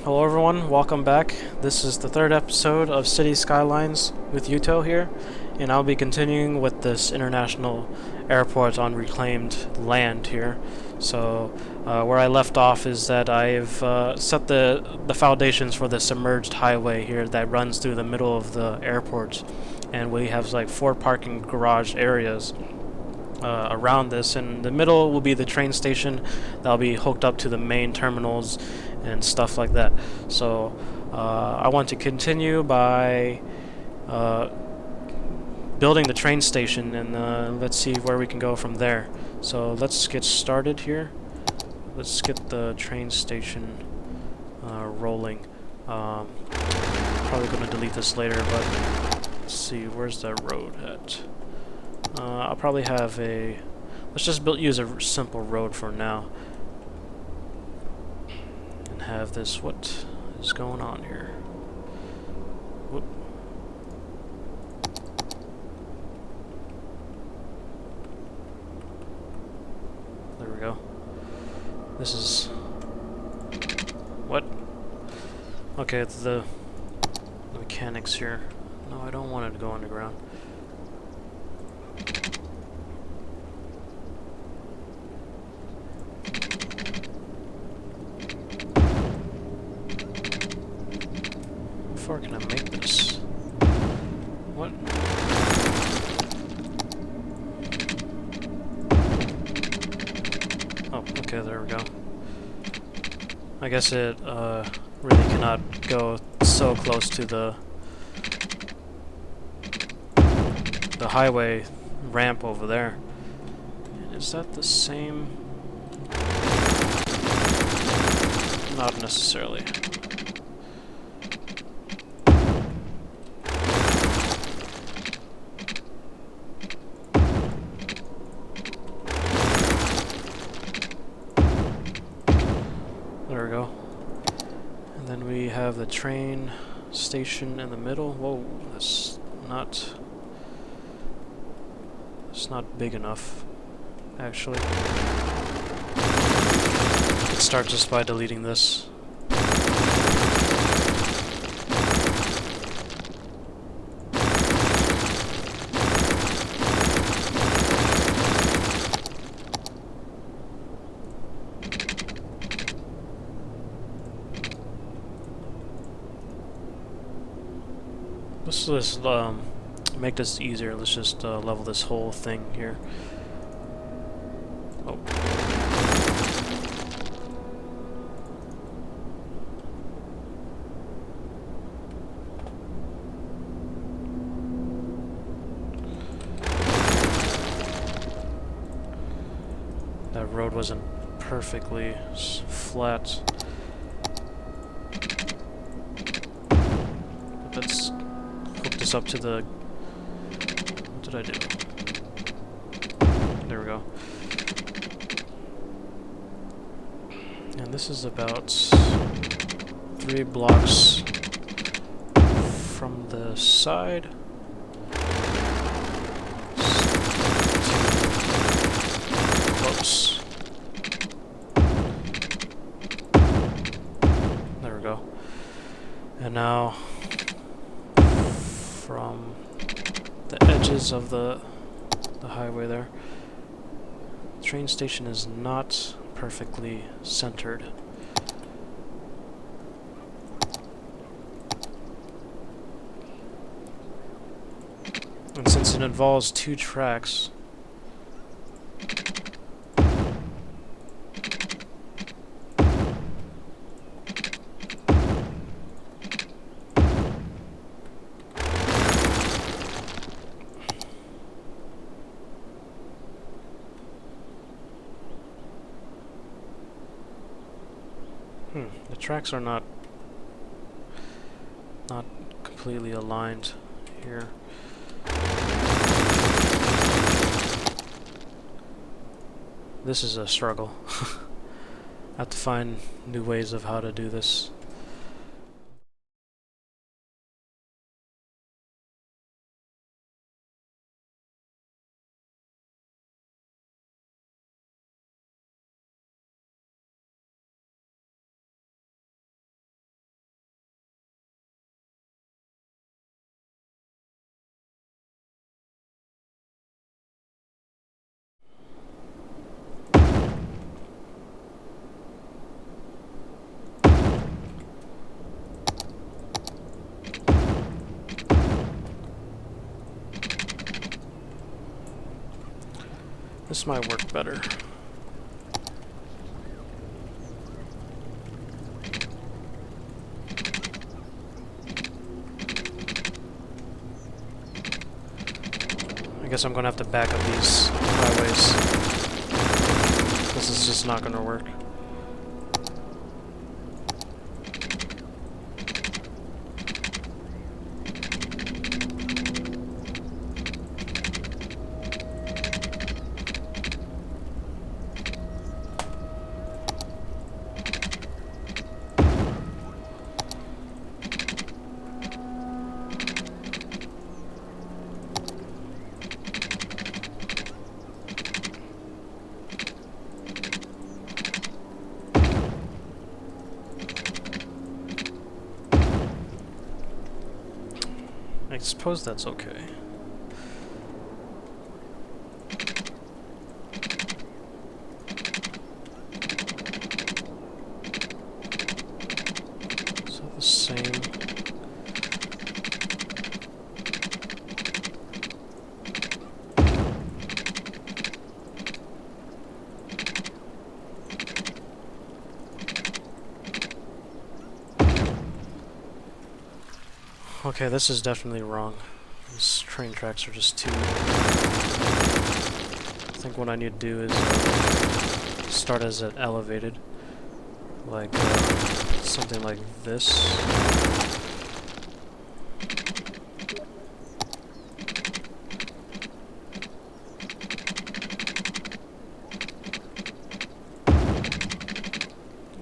Hello everyone, welcome back. This is the third episode of City Skylines with Yuto here, and I'll be continuing with this international airport on reclaimed land here. So, where I left off is that I've set the foundations for the submerged highway here that runs through the middle of the airport, and we have like 4 parking garage areas around this. In the middle will be the train station that'll be hooked up to the main terminals and stuff like that. So I want to continue by building the train station, and let's see where we can go from there. So let's get started here. Let's get the train station rolling. Probably going to delete this later, but let's see, where's the road at? I'll probably have a... Let's just use a simple road for now. And have this... What is going on here? Whoop. There we go. This is... What? Okay, the mechanics here. No, I don't want it to go underground. How far can I make this? What? Oh, okay, there we go. I guess it really cannot go so close to the highway ramp over there. Is that the same? Not necessarily. There we go. And then we have the train station in the middle. Whoa, that's not big enough, actually. Let's start just by deleting this. Let's just make this easier. Let's just level this whole thing here. Oh. That road wasn't perfectly flat. But let's hook this up to the... What did I do? There we go. And this is about 3 blocks from the side. Close. There we go. And now from the edges of the highway there, the train station is not perfectly centered. And since it involves 2 tracks, the tracks are not completely aligned here. This is a struggle. I have to find new ways of how to do this. This might work better. I guess I'm gonna have to back up these highways. This is just not gonna work. I suppose that's okay. So the same. Okay, this is definitely wrong. These train tracks are just too... I think what I need to do is start as an elevated. Like, something like this.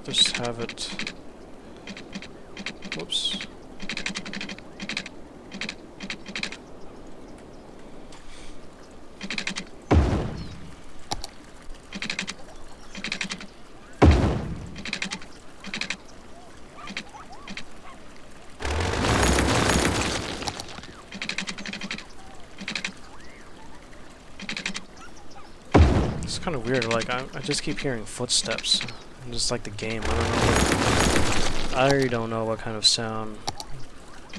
Just have it... Whoops. It's kind of weird, like, I just keep hearing footsteps. Just like the game, I don't know what, I really don't know what kind of sound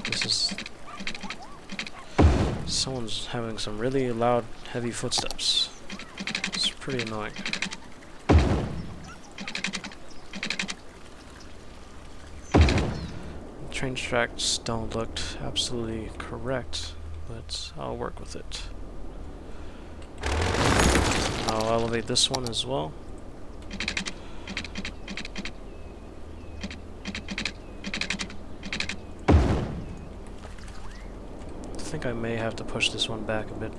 this is. Someone's having some really loud, heavy footsteps. It's pretty annoying. Train tracks don't look absolutely correct, but I'll work with it. I'll elevate this one as well. I think I may have to push this one back a bit.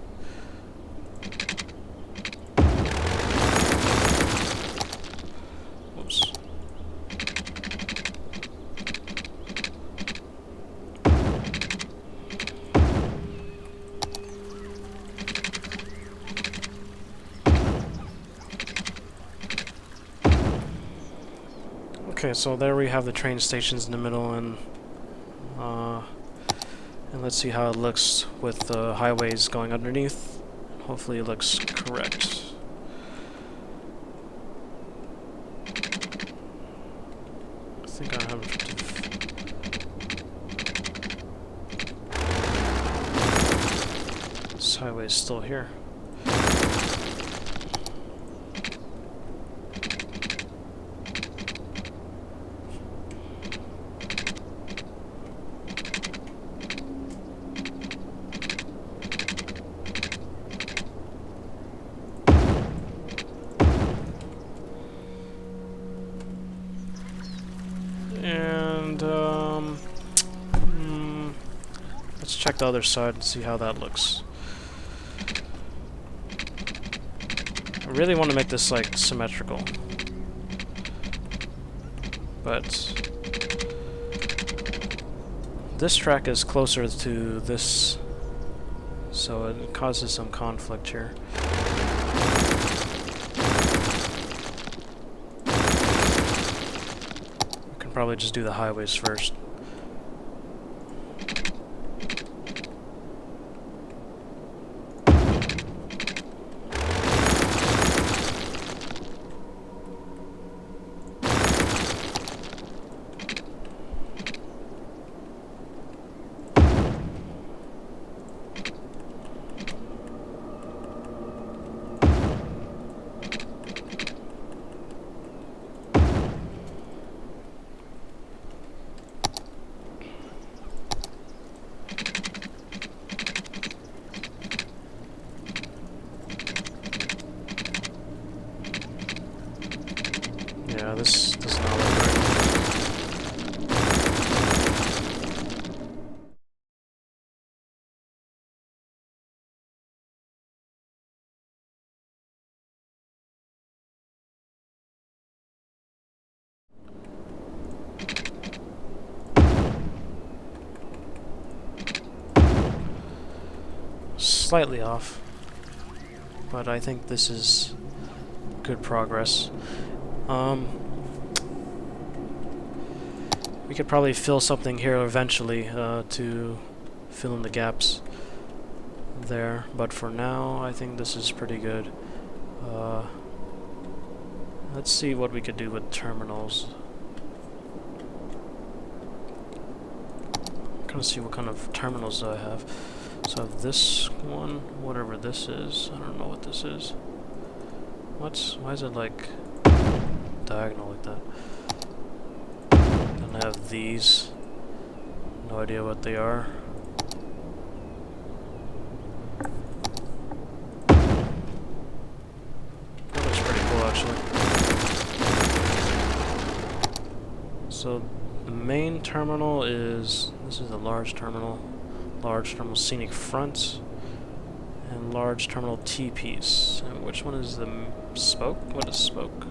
Whoops. Okay, so there we have the train stations in the middle, and let's see how it looks with the highways going underneath. Hopefully it looks correct. I think I have to... This highway is still here. And, let's check the other side and see how that looks. I really want to make this, like, symmetrical. But this track is closer to this, so it causes some conflict here. Probably just do the highways first. slightly off, but I think this is good progress. We could probably fill something here eventually to fill in the gaps there, but for now I think this is pretty good. Let's see what we could do with terminals. I'm gonna see what kind of terminals do I have. So this one, whatever this is, I don't know what this is. Why is it like diagonal like that? Then I have these. No idea what they are. That looks pretty cool actually. So the main terminal is, this is a large terminal scenic front, and large terminal T-piece. And which one is the spoke? What is spoke?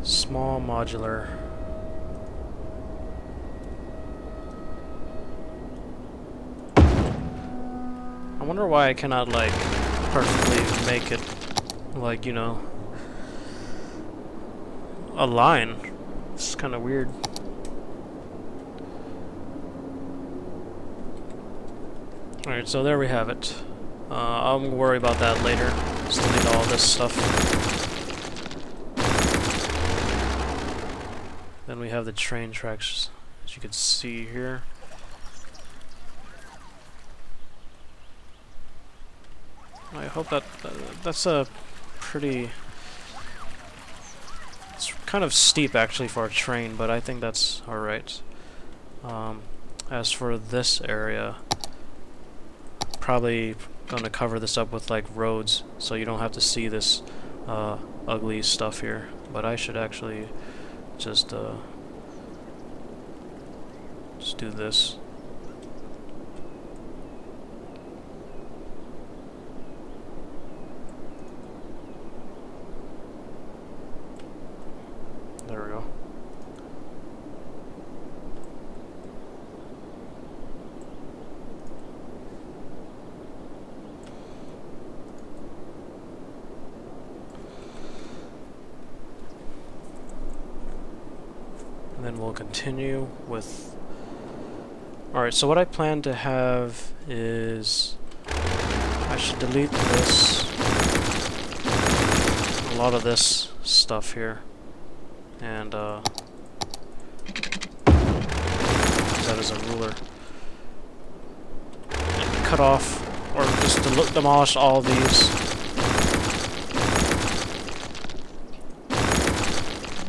Small modular. I wonder why I cannot, like, perfectly make it, like, you know, a line. It's kind of weird. Alright, so there we have it. I'll worry about that later. Still need all this stuff. Then we have the train tracks, as you can see here. I hope that's a pretty... It's kind of steep actually for a train, but I think that's alright. As for this area, probably gonna cover this up with like roads, so you don't have to see this ugly stuff here. But I should actually just do this. There we go. And then we'll continue with... Alright, so what I plan to have is... I should delete this. A lot of this stuff here. And use that as a ruler. And cut off, or just demolish all of these.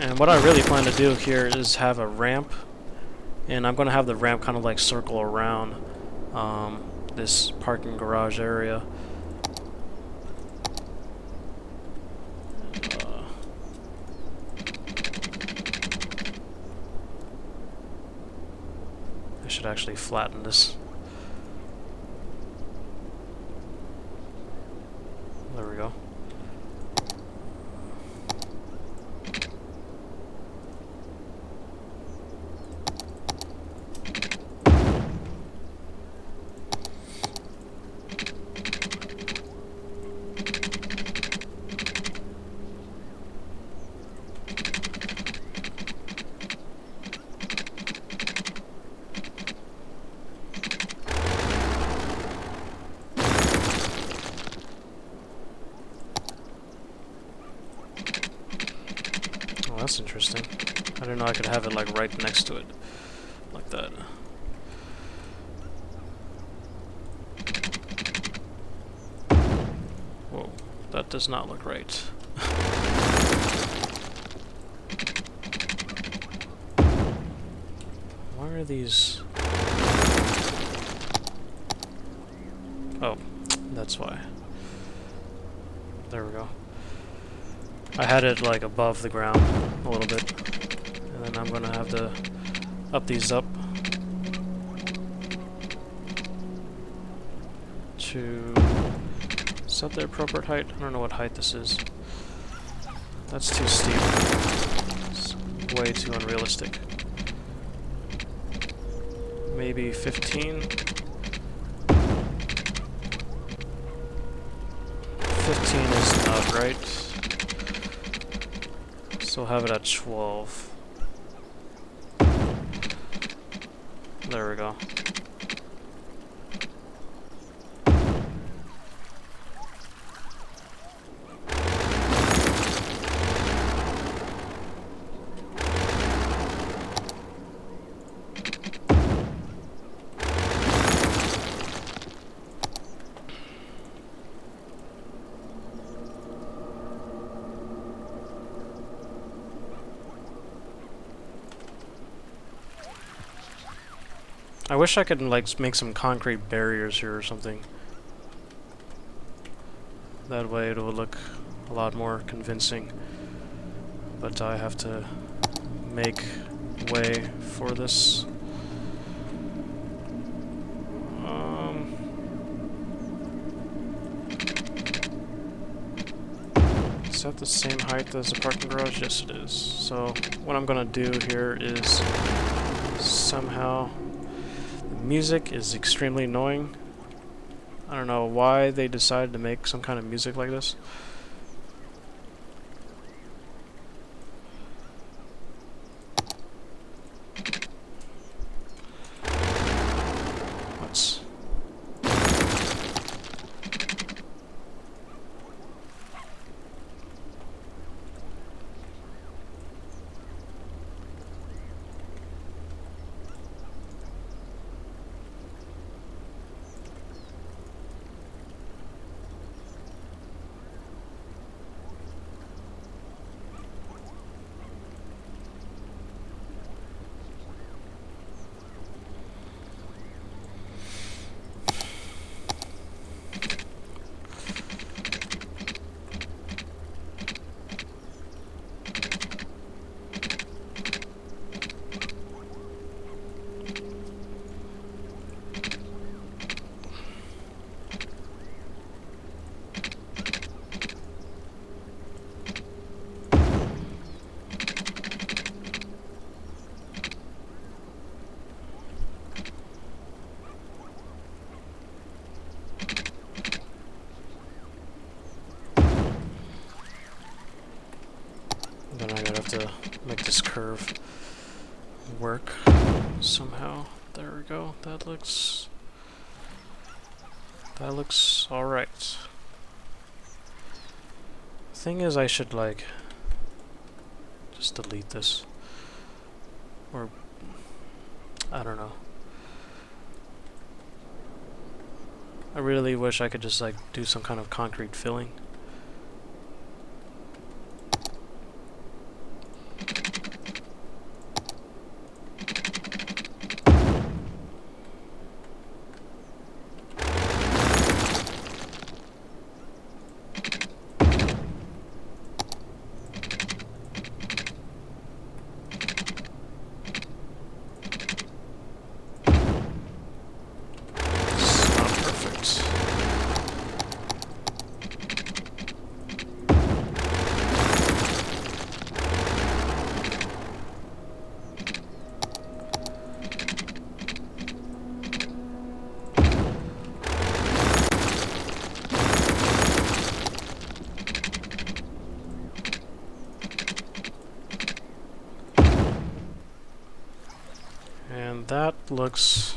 And what I really plan to do here is have a ramp, and I'm going to have the ramp kind of like circle around this parking garage area. I should actually flatten this. There we go. That's interesting. I didn't know I could have it like right next to it, like that. Whoa, that does not look right. Why are these... Oh, that's why. There we go. I had it like above the ground a little bit, and then I'm gonna have to up these up to Is that the appropriate height? I don't know what height this is. That's too steep. It's way too unrealistic. Maybe 15? 15 is not right. So we'll have it at 12. There we go. I wish I could like make some concrete barriers here or something. That way it will look a lot more convincing. But I have to make way for this. Is that the same height as the parking garage? Yes, it is. So what I'm gonna do here is somehow... Music is extremely annoying. I don't know why they decided to make some kind of music like this. Let's... Then I'm gonna have to make this curve work somehow. There we go. That looks alright. Thing is, I should like just delete this, or I don't know. I really wish I could just like do some kind of concrete filling. That looks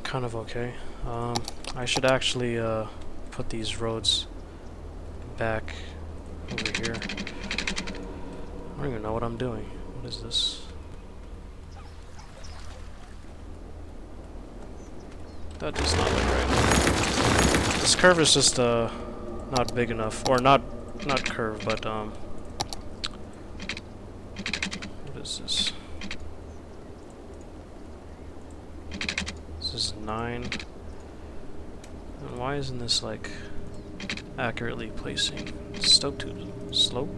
kind of okay. I should actually put these roads back over here. I don't even know what I'm doing. What is this? That does not look right. This curve is just not big enough, or not curve, but what is this? This is 9. And why isn't this like accurately placing slope to slope?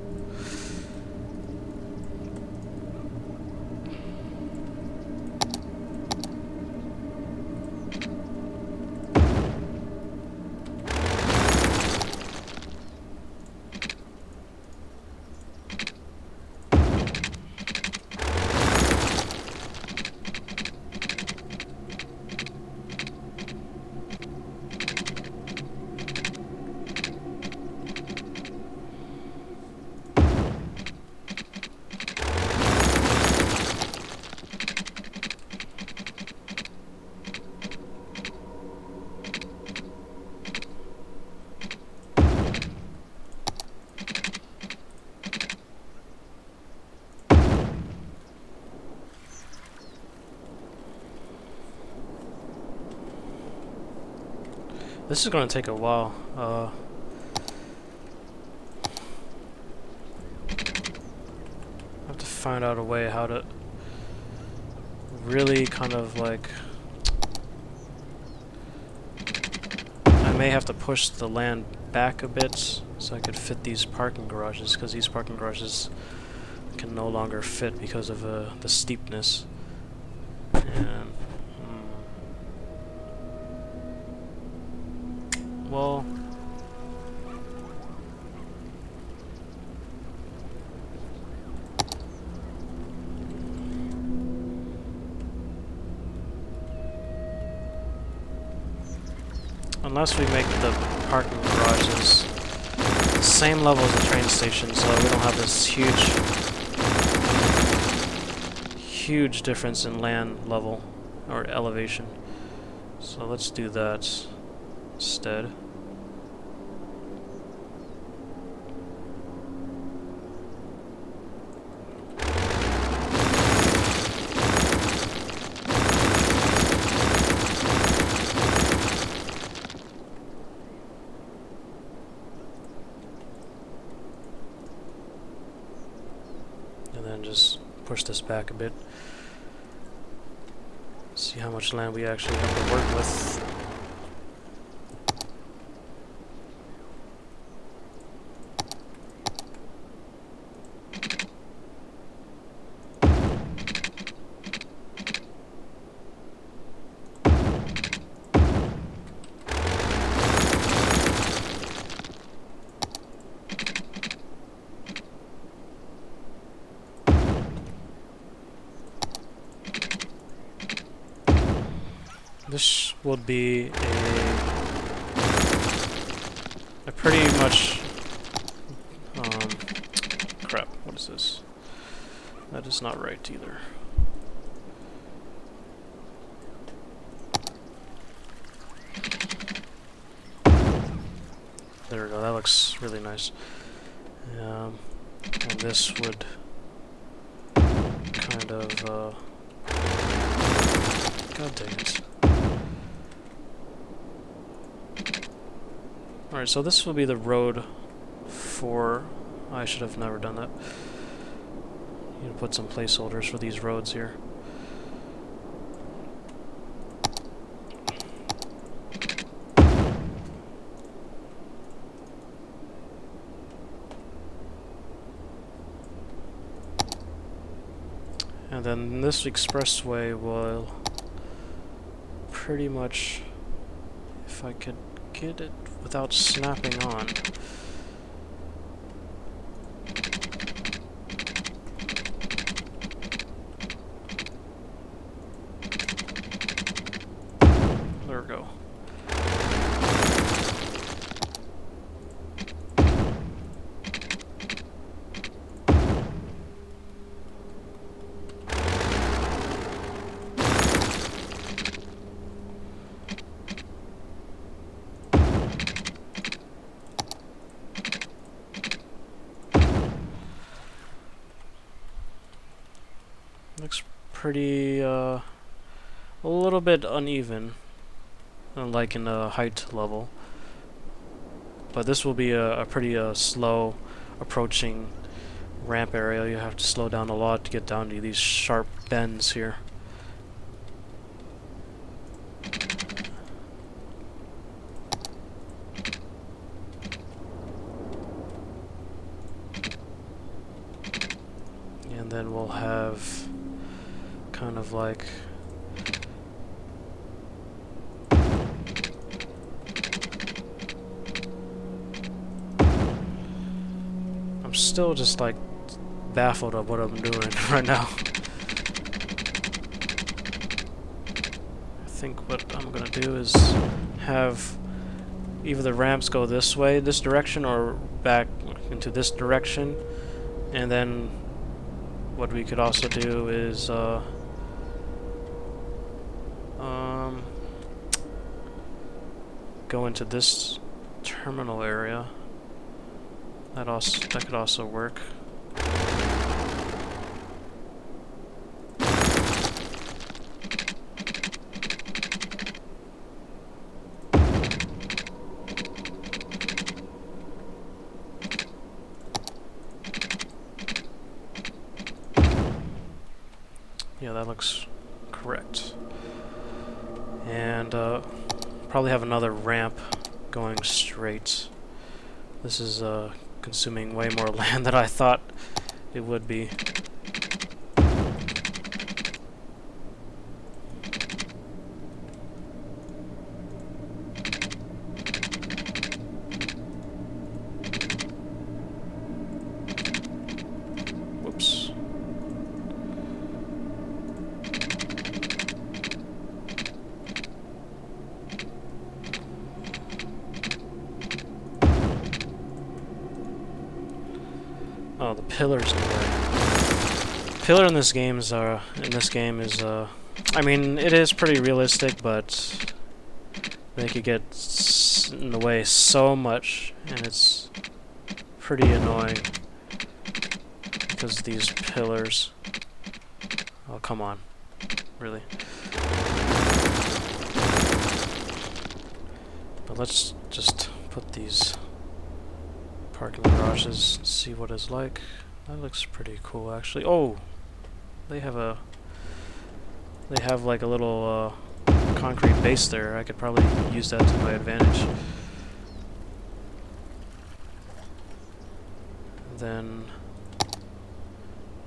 This is going to take a while. I have to find out a way how to really kind of like... I may have to push the land back a bit so I could fit these parking garages, because these parking garages can no longer fit because of the steepness. And well, unless we make the parking garages the same level as the train station, so we don't have this huge difference in land level or elevation. So let's do that instead. And then just push this back a bit. See how much land we actually have to work with. This would be a pretty much crap, what is this? That is not right either. There we go, that looks really nice. And this would kind of god dang it. Alright, so this will be the road for... I should have never done that. Need to put some placeholders for these roads here. And then this expressway will pretty much, if I could get it without snapping on. There we go. Looks pretty, a little bit uneven, like in the height level. But this will be a pretty slow approaching ramp area. You have to slow down a lot to get down to these sharp bends here. And then we'll have kind of like I'm still just like baffled of what I'm doing right now. I think what I'm gonna do is have either the ramps go this way, this direction, or back into this direction, and then what we could also do is go into this terminal area. That could also work. that looks correct. And probably have another ramp going straight. This is consuming way more land than I thought it would be. Whoops. Oh, the pillars in the way. Pillar in this game is I mean, it is pretty realistic, but they could get in the way so much, and it's pretty annoying because of these pillars. Oh, come on. Really? But let's just put these parking garages, see what it's like. That looks pretty cool, actually. Oh, they have like a little concrete base there. I could probably use that to my advantage. Then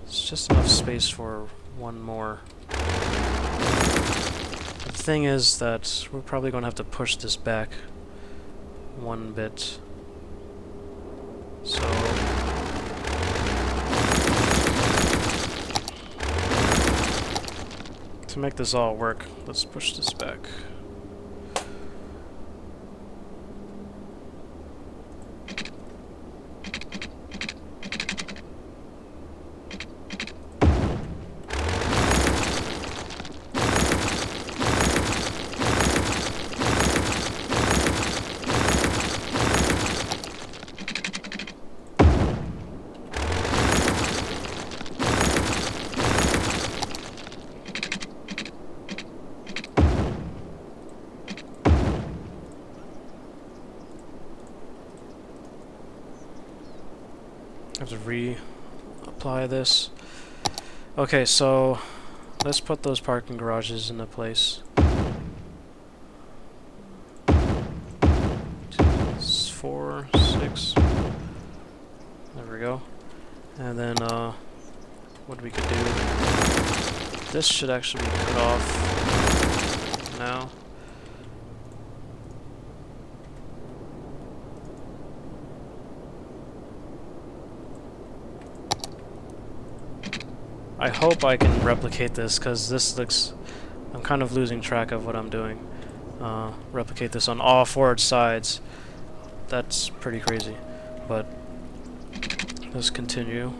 it's just enough space for one more. The thing is that we're probably going to have to push this back one bit. So to make this all work, let's push this back. I have to reapply this. Okay, so let's put those parking garages into place. 4, 6. There we go. And then what we could do, this should actually be cut off now. I hope I can replicate this, because this looks... I'm kind of losing track of what I'm doing. Replicate this on all 4 sides. That's pretty crazy. But let's continue.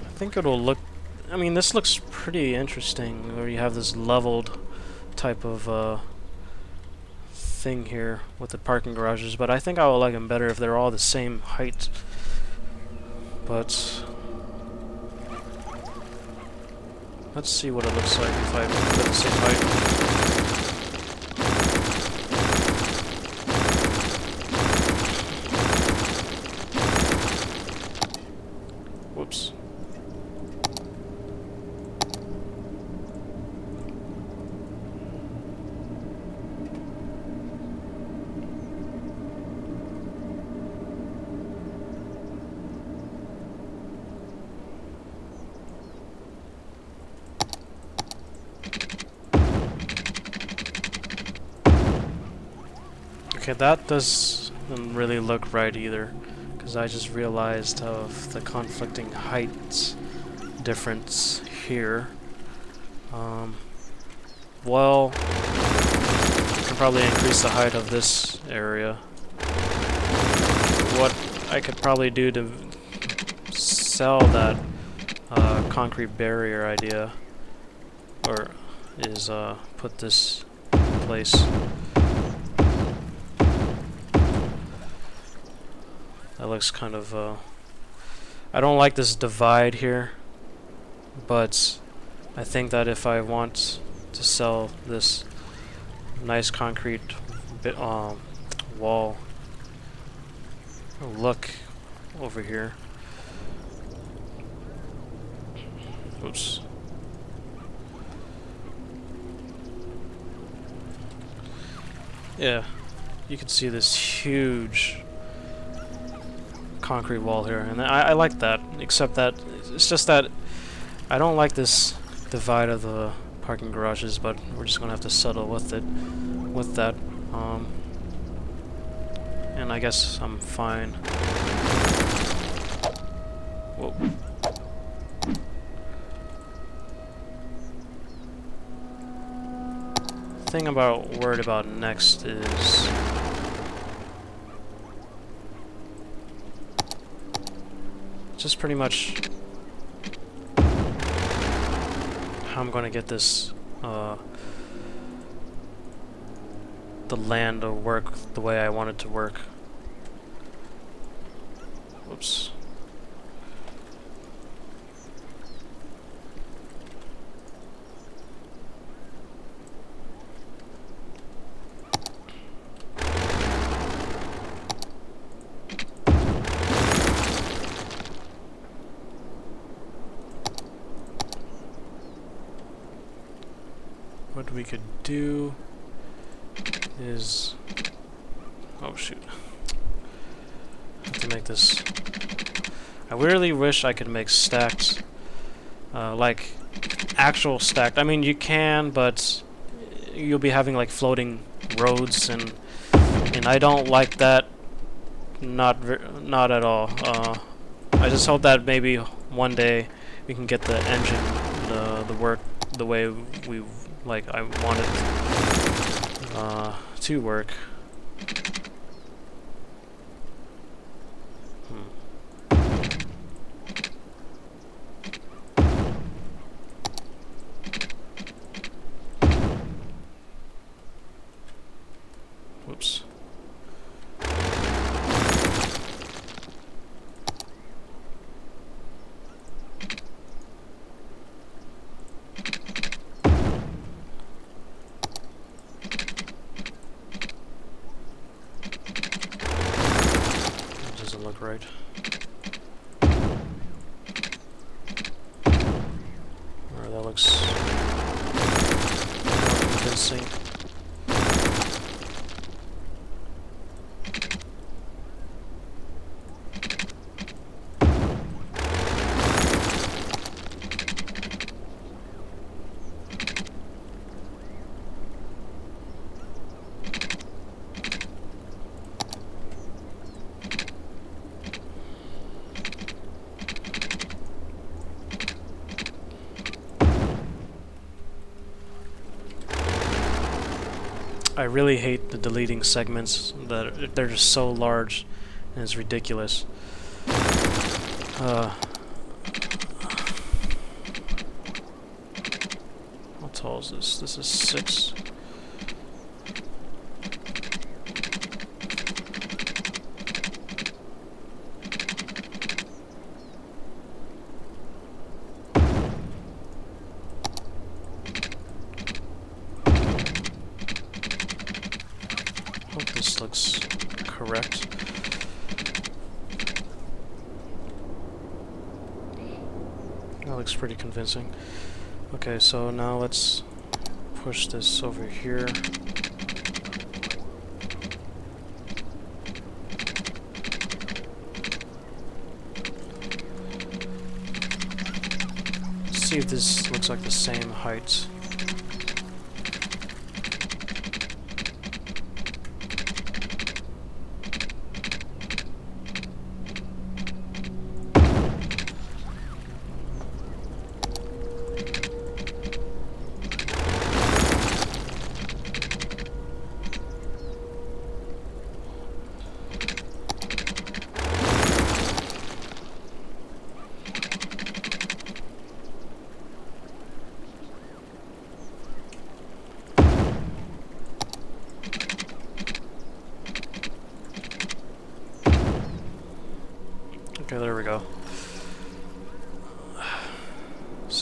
I think it'll look... I mean, this looks pretty interesting, where you have this leveled type of thing here with the parking garages, but I think I would like them better if they're all the same height. But let's see what it looks like if I put it the same height. Whoops. Okay, that doesn't really look right either, because I just realized of the conflicting heights difference here. Well, we can probably increase the height of this area. What I could probably do to sell that concrete barrier idea, or is put this in place. That looks kind of I don't like this divide here, but I think that if I want to sell this nice concrete wall, look over here. Oops. Yeah, you can see this huge concrete wall here, and I like that, except that it's just that I don't like this divide of the parking garages, but we're just gonna have to settle with it, with that, and I guess I'm fine. Whoa. Thing about worried about next is just pretty much how I'm going to get this the land to work the way I want it to work. Whoops. What we could do is, oh shoot, I have to make this. I really wish I could make stacked, like actual stacked. I mean, you can, but you'll be having like floating roads, and I don't like that. Not at all. I just hope that maybe one day we can get the engine, the work the way we like I want it to work. Whoops. Doesn't look right. Or that looks more convincing. I really hate the deleting segments, that they're just so large and it's ridiculous. How tall is this? This is 6. Hope this looks correct. That looks pretty convincing. Okay, so now let's push this over here. See if this looks like the same height.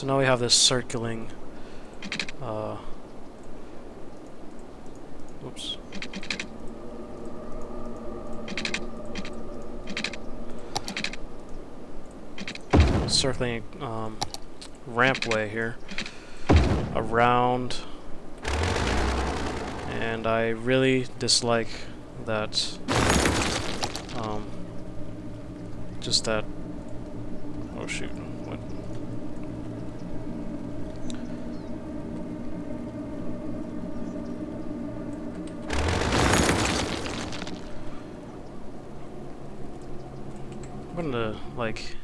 So now we have this circling, oops. Circling rampway here around, and I really dislike that, just that, oh shoot, what? I'm gonna, like,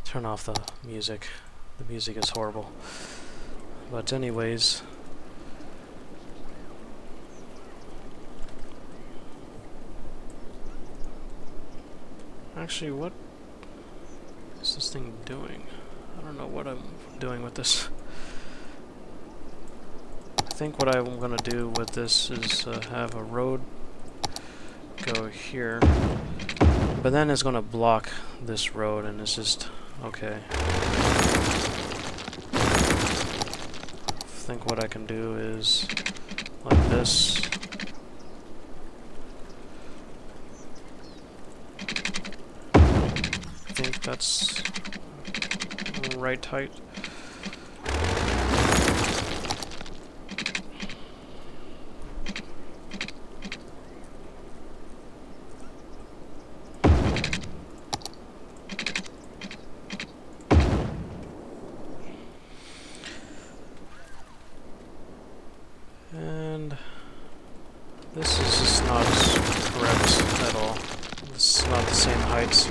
turn off the music. The music is horrible. But anyways, actually, what is this thing doing? I don't know what I'm doing with this. I think what I'm gonna do with this is have a road go here, but then it's gonna block this road, and it's just okay. I think what I can do is like this. I think that's right height. And this is just not correct at all. This is not the same heights.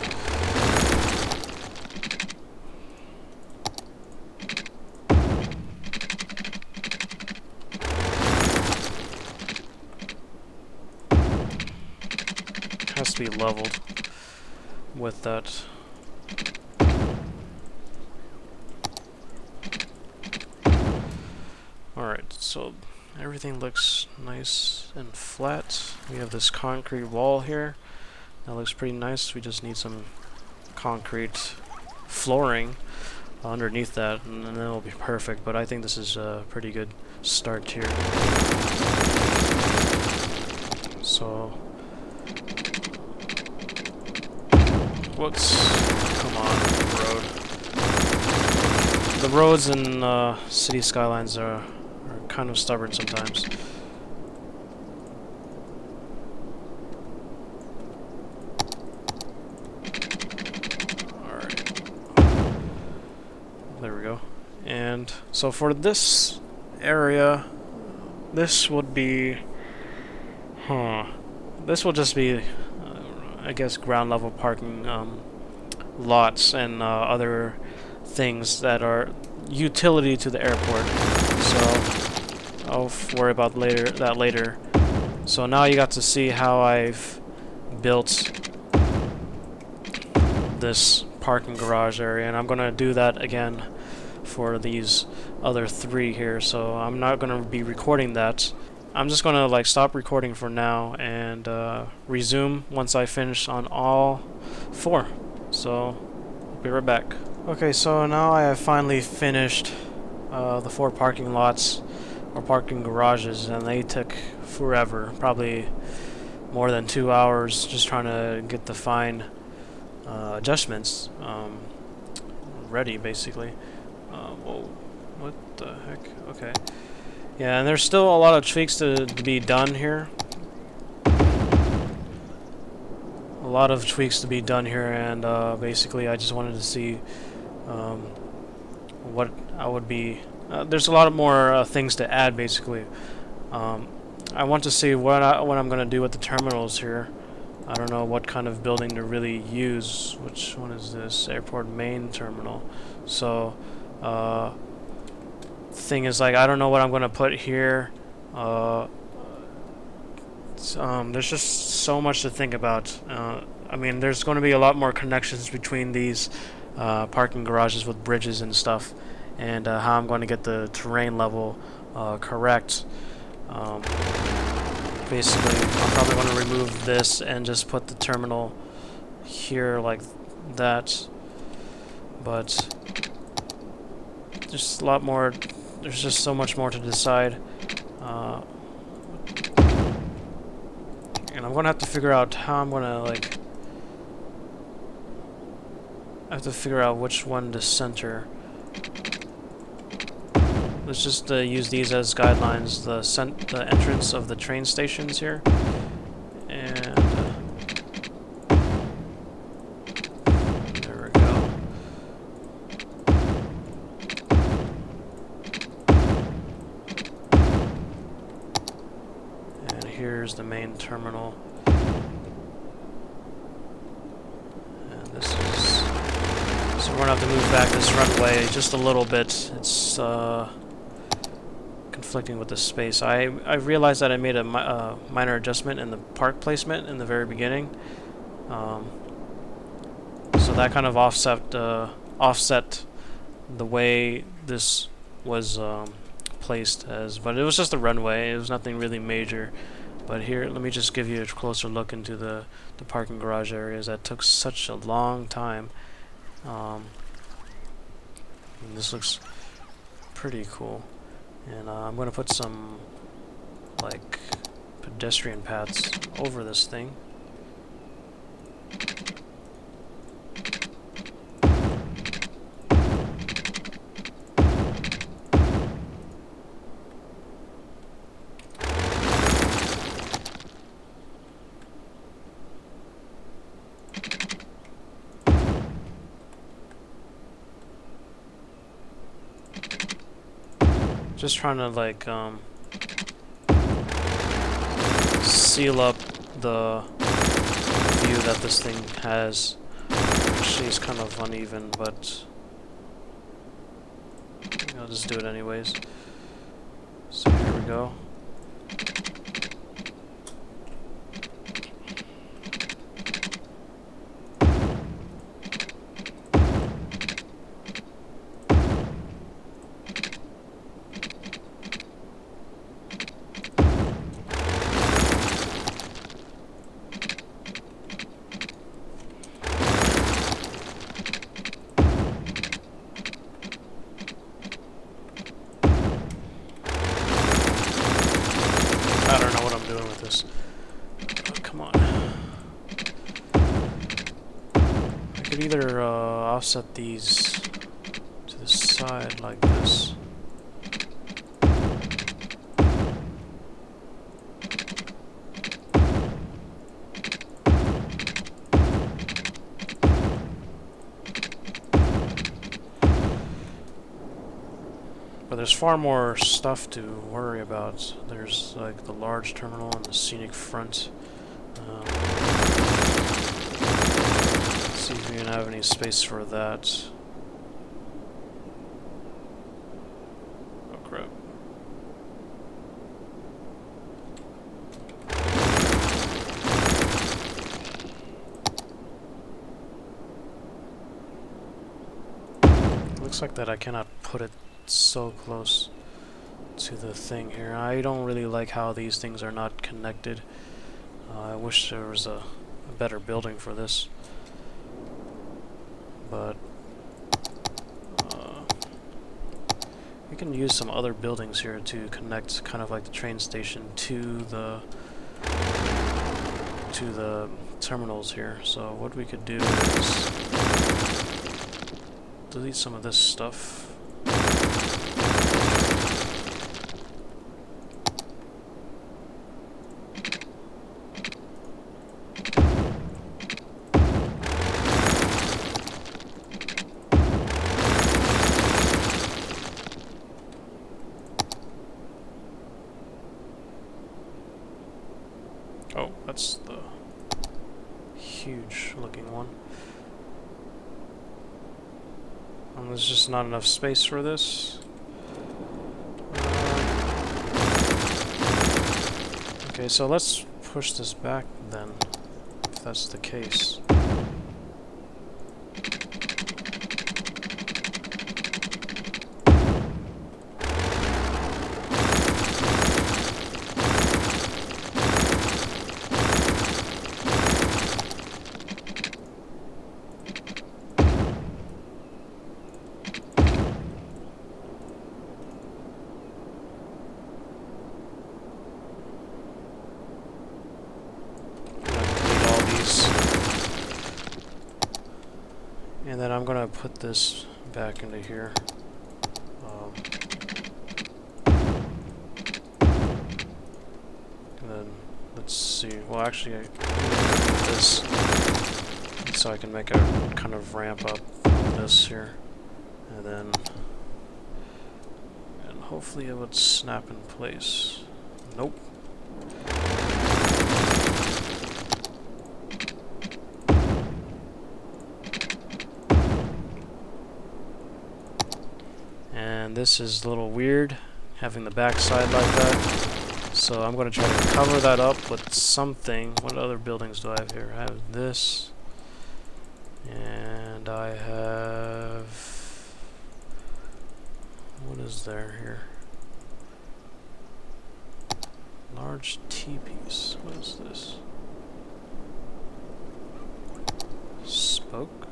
Has to be leveled with that. Alright, so everything looks nice and flat. We have this concrete wall here. That looks pretty nice. We just need some concrete flooring underneath that, and then it'll be perfect. But I think this is a pretty good start here. So, come on, road. The roads in City Skylines are kind of stubborn sometimes. Alright. There we go. And so for this area, this would be... This will just be, I guess, ground level parking lots and other things that are utility to the airport. So I'll worry about that later. So now you got to see how I've built this parking garage area, and I'm gonna do that again for these other three here. So I'm not gonna be recording that. I'm just gonna like stop recording for now and resume once I finish on all four. So I'll be right back. Okay, so now I have finally finished the 4 parking lots or parking garages, and they took forever, probably more than 2 hours, just trying to get the fine adjustments ready, basically. Whoa, what the heck? Okay. Yeah, and there's still a lot of tweaks to be done here. A lot of tweaks to be done here, and basically I just wanted to see what I would be... there's a lot of more things to add, basically. I want to see what I'm going to do with the terminals here. I don't know what kind of building to really use. Which one is this? Airport main terminal. So, thing is, like, I don't know what I'm going to put here. There's just so much to think about. I mean, there's going to be a lot more connections between these parking garages with bridges and stuff, and how I'm going to get the terrain level correct. Basically, I'm probably going to remove this and just put the terminal here like that. But just a lot more. There's just so much more to decide. And I'm gonna have to figure out how I'm gonna, like, I have to figure out which one to center. Let's just use these as guidelines. The entrance of the train stations here, and there we go. And here's the main terminal. And this is, so we're gonna have to move back this runway just a little bit. It's conflicting with the space. I realized that I made a minor adjustment in the park placement in the very beginning, so that kind of offset the way this was placed as. But it was just a runway. It was nothing really major. But here, let me just give you a closer look into the parking garage areas. That took such a long time. And this looks pretty cool. And I'm going to put some, like, pedestrian paths over this thing. Just trying to, like, seal up the view that this thing has. Actually, it's kind of uneven, but I'll just do it anyways. So here we go. I don't know what I'm doing with this. Oh, come on. I could either offset these to the side like this. But there's far more stuff to worry about. There's like the large terminal and the scenic front. Let's see if we can have any space for that. Oh crap. Looks like that I cannot put it so close to the thing here. I don't really like how these things are not connected. I wish there was a better building for this, but we can use some other buildings here to connect, kind of like the train station, to the terminals here. So what we could do is delete some of this stuff. Oh, that's the huge looking one. And there's just not enough space for this. Okay, so let's push this back then, if that's the case. gonna put this back into here. And then let's see. Well, actually, I need to put this so I can make a kind of ramp up of this here, and then hopefully it would snap in place. Nope. And this is a little weird, having the backside like that. So I'm going to try to cover that up with something. What other buildings do I have here? I have this. And I have... what is there here? Large T-piece. What is this? Spoke?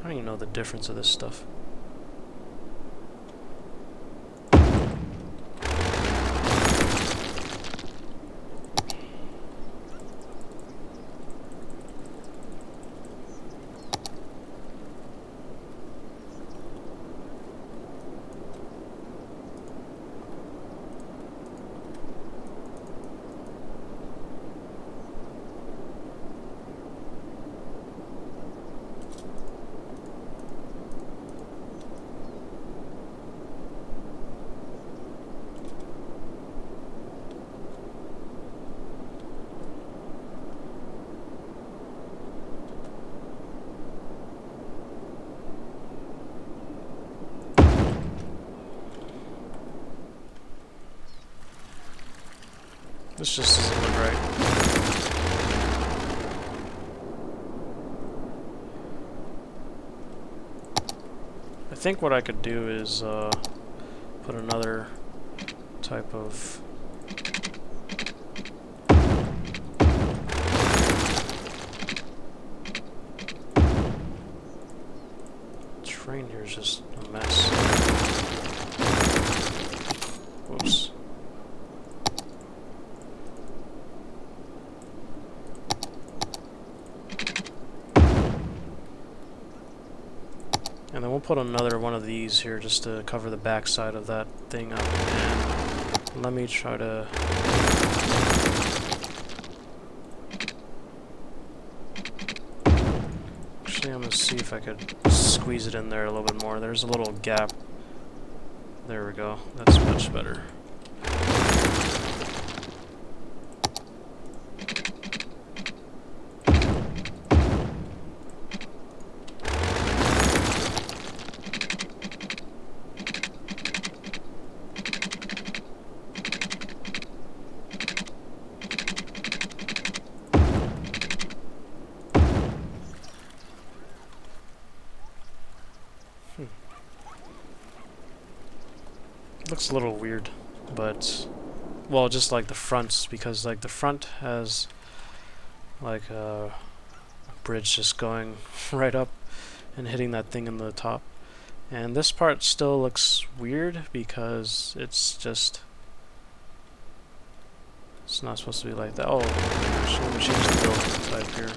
I don't even know the difference of this stuff. This just doesn't look right. I think what I could do is put another type of train here is just a mess. Whoops. And then we'll put another one of these here just to cover the backside of that thing up. And let me try to... actually, I'm going to see if I could squeeze it in there a little bit more. There's a little gap. There we go. That's much better. Looks a little weird, but well, just like the fronts, because like the front has like a bridge just going right up and hitting that thing in the top, and this part still looks weird because it's not supposed to be like that. Oh, actually, let me change the building type here.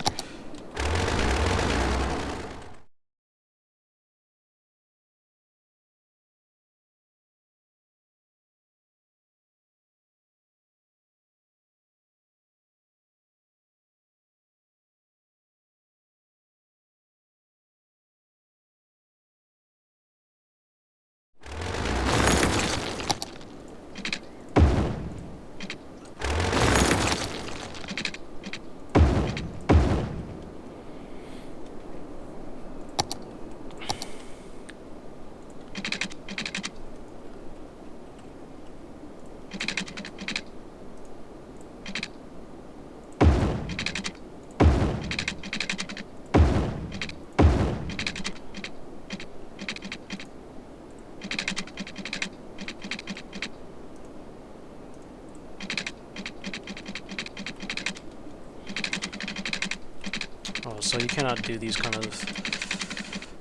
Oh, so you cannot do these kind of...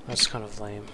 that's kind of lame.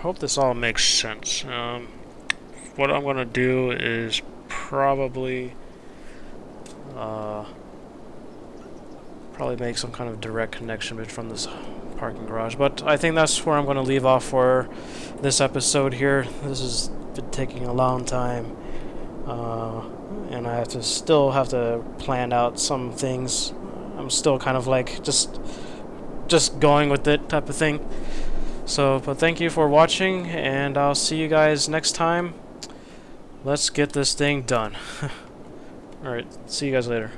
hope this all makes sense. What I'm gonna do is probably make some kind of direct connection from this parking garage. But I think that's where I'm going to leave off for this episode here. This has been taking a long time, and I still have to plan out some things. I'm still kind of like just going with it type of thing. So, but thank you for watching, and I'll see you guys next time. Let's get this thing done. Alright, see you guys later.